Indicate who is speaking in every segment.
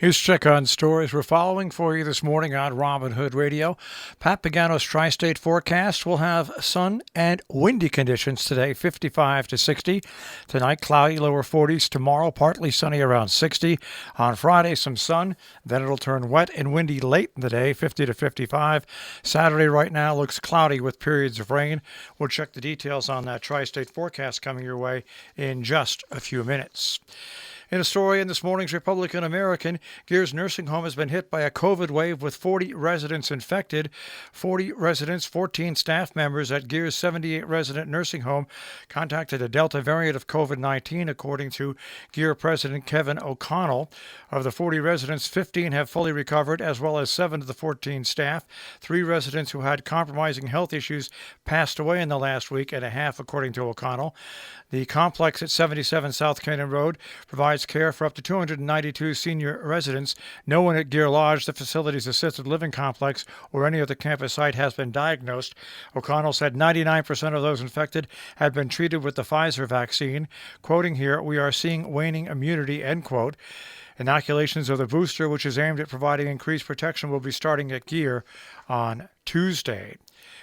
Speaker 1: Here's check on stories we're following for you this morning on Robin Hood Radio. Pat Pagano's tri-state forecast will have sun and windy conditions today, 55 to 60. Tonight, cloudy, lower 40s. Tomorrow, partly sunny, around 60. On Friday, some sun. Then it'll turn wet and windy late in the day, 50 to 55. Saturday right now looks cloudy with periods of rain. We'll check the details on that tri-state forecast coming your way in just a few minutes. In a story in this morning's Republican American, Gears Nursing Home has been hit by a COVID wave with 40 residents infected. 40 residents, 14 staff members at Gears' 78-resident nursing home contacted a Delta variant of COVID-19, according to Gear President Kevin O'Connell. Of the 40 residents, 15 have fully recovered, as well as 7 of the 14 staff. 3 residents who had compromising health issues passed away in the last week and a half, according to O'Connell. The complex at 77 South Cannon Road provides care for up to 292 senior residents. No one at Gear Lodge, the facility's assisted living complex, or any other campus site has been diagnosed. O'Connell said 99% of those infected had been treated with the Pfizer vaccine. Quoting here, "We are seeing waning immunity," end quote. Inoculations of the booster, which is aimed at providing increased protection, will be starting at Gear on Tuesday.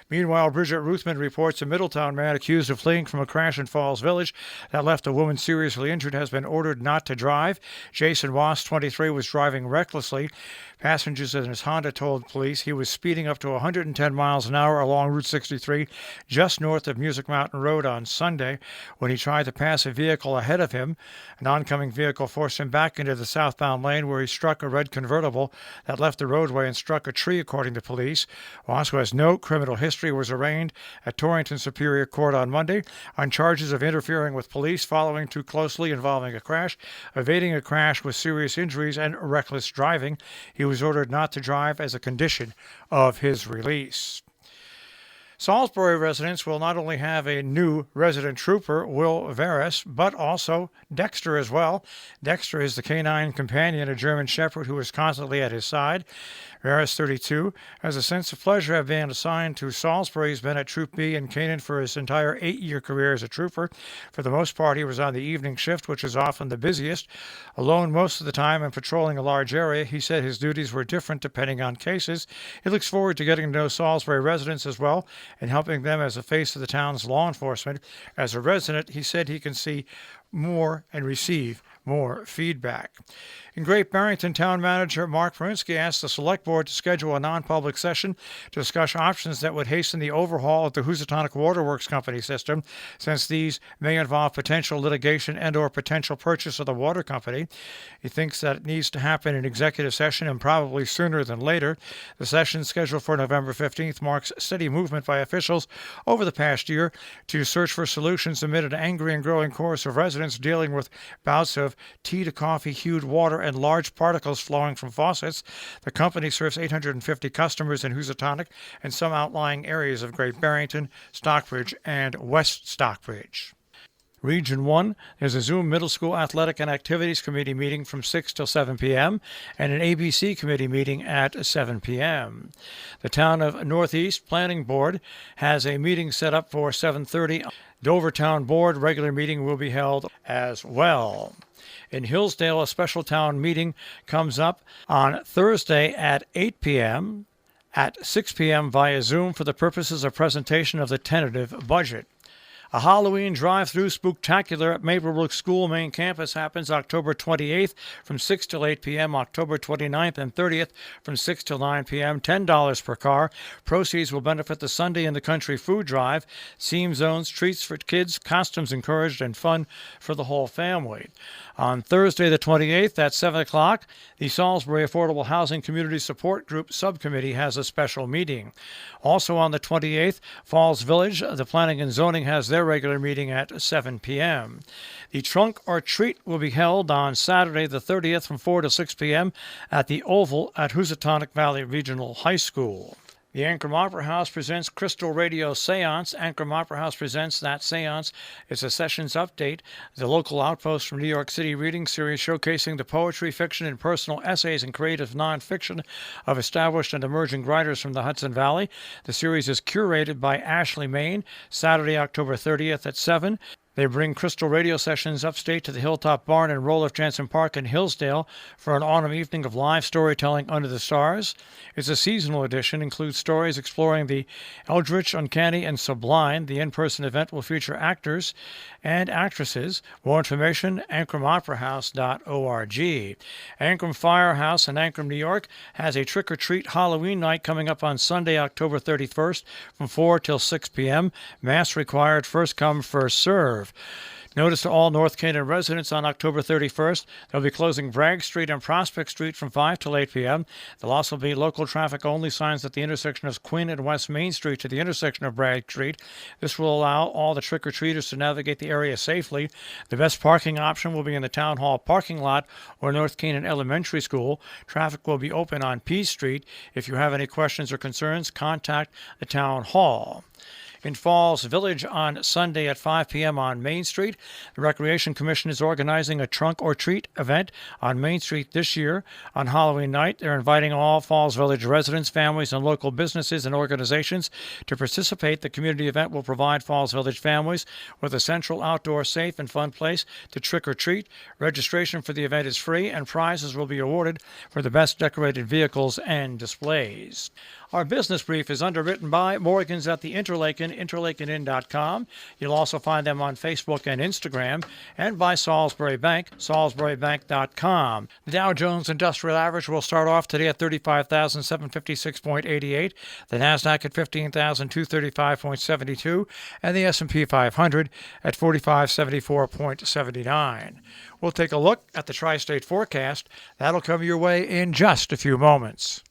Speaker 1: Meanwhile, Bridget Ruthman reports a Middletown man accused of fleeing from a crash in Falls Village that left a woman seriously injured has been ordered not to drive. Jason Ross, 23, was driving recklessly. Passengers in his Honda told police he was speeding up to 110 miles an hour along Route 63 just north of Music Mountain Road on Sunday. When he tried to pass a vehicle ahead of him, an oncoming vehicle forced him back into the southbound lane where he struck a red convertible that left the roadway and struck a tree, according to police. Ross, who has no criminal history, was arraigned at Torrington Superior Court on Monday on charges of interfering with police, following too closely involving a crash, evading a crash with serious injuries, and reckless driving. He was ordered not to drive as a condition of his release. Salisbury residents will not only have a new resident trooper, Will Veras, but also Dexter as well. Dexter is the canine companion, a German Shepherd who is constantly at his side. Veras, 32, has a sense of pleasure of being assigned to Salisbury. He's been at Troop B in Canaan for his entire 8-year career as a trooper. For the most part, he was on the evening shift, which is often the busiest. Alone most of the time and patrolling a large area, he said his duties were different depending on cases. He looks forward to getting to know Salisbury residents as well and helping them as a face of the town's law enforcement. As a resident, he said he can see more and receive more feedback. In Great Barrington, Town Manager Mark Perinsky asked the Select Board to schedule a non-public session to discuss options that would hasten the overhaul of the Housatonic Waterworks Company system, since these may involve potential litigation and or potential purchase of the water company. He thinks that it needs to happen in executive session and probably sooner than later. The session, scheduled for November 15th, marks steady movement by officials over the past year to search for solutions amid an angry and growing chorus of residents dealing with bouts of tea to coffee hued water and large particles flowing from faucets. The company serves 850 customers in Housatonic and some outlying areas of Great Barrington, Stockbridge, and West Stockbridge. Region 1, there's a Zoom Middle School Athletic and Activities Committee meeting from 6 till 7 p.m. and an ABC Committee meeting at 7 p.m. The Town of Northeast Planning Board has a meeting set up for 7:30. Dover Town Board regular meeting will be held as well. In Hillsdale, a special town meeting comes up on Thursday at 8 p.m. at 6 p.m. via Zoom for the purposes of presentation of the tentative budget. A Halloween drive-through spooktacular at Maplebrook School main campus happens October 28th from 6 till 8 p.m., October 29th and 30th from 6 till 9 p.m., $10 per car. Proceeds will benefit the Sunday in the Country food drive, theme zones, treats for kids, costumes encouraged, and fun for the whole family. On Thursday the 28th at 7 o'clock, the Salisbury Affordable Housing Community Support Group Subcommittee has a special meeting. Also on the 28th, Falls Village, the Planning and Zoning has their regular meeting at 7 p.m. The Trunk or Treat will be held on Saturday the 30th from 4 to 6 p.m. at the Oval at Housatonic Valley Regional High School. The Ancram Opera House presents Crystal Radio Seance. Ancram Opera House presents that seance. It's a sessions update, the local outpost from New York City reading series showcasing the poetry, fiction, and personal essays and creative nonfiction of established and emerging writers from the Hudson Valley. The series is curated by Ashley Main, Saturday, October 30th at 7. They bring Crystal radio sessions upstate to the Hilltop Barn and Roloff Jansen Park in Hillsdale for an autumn evening of live storytelling under the stars. It's a seasonal edition, includes stories exploring the eldritch, uncanny, and sublime. The in-person event will feature actors and actresses. More information, ancramoperahouse.org. Ancram Firehouse in Ancram, New York has a trick-or-treat Halloween night coming up on Sunday, October 31st from 4 till 6 p.m. Mass required, first come, first serve. Notice to all North Canaan residents on October 31st, they'll be closing Bragg Street and Prospect Street from 5 till 8 p.m. There'll also be local traffic-only signs at the intersection of Quinn and West Main Street to the intersection of Bragg Street. This will allow all the trick-or-treaters to navigate the area safely. The best parking option will be in the Town Hall parking lot or North Canaan Elementary School. Traffic will be open on Pease Street. If you have any questions or concerns, contact the Town Hall. In Falls Village on Sunday at 5 p.m. on Main Street, the Recreation Commission is organizing a trunk or treat event on Main Street this year. On Halloween night, they're inviting all Falls Village residents, families, and local businesses and organizations to participate. The community event will provide Falls Village families with a central outdoor safe and fun place to trick or treat. Registration for the event is free, and prizes will be awarded for the best decorated vehicles and displays. Our business brief is underwritten by Morgan's at the Interlaken, interlakenin.com. You'll also find them on Facebook and Instagram, and by Salisbury Bank, salisburybank.com. The Dow Jones Industrial Average will start off today at 35,756.88, the NASDAQ at 15,235.72, and the S&P 500 at 4574.79. We'll take a look at the tri-state forecast. That'll come your way in just a few moments.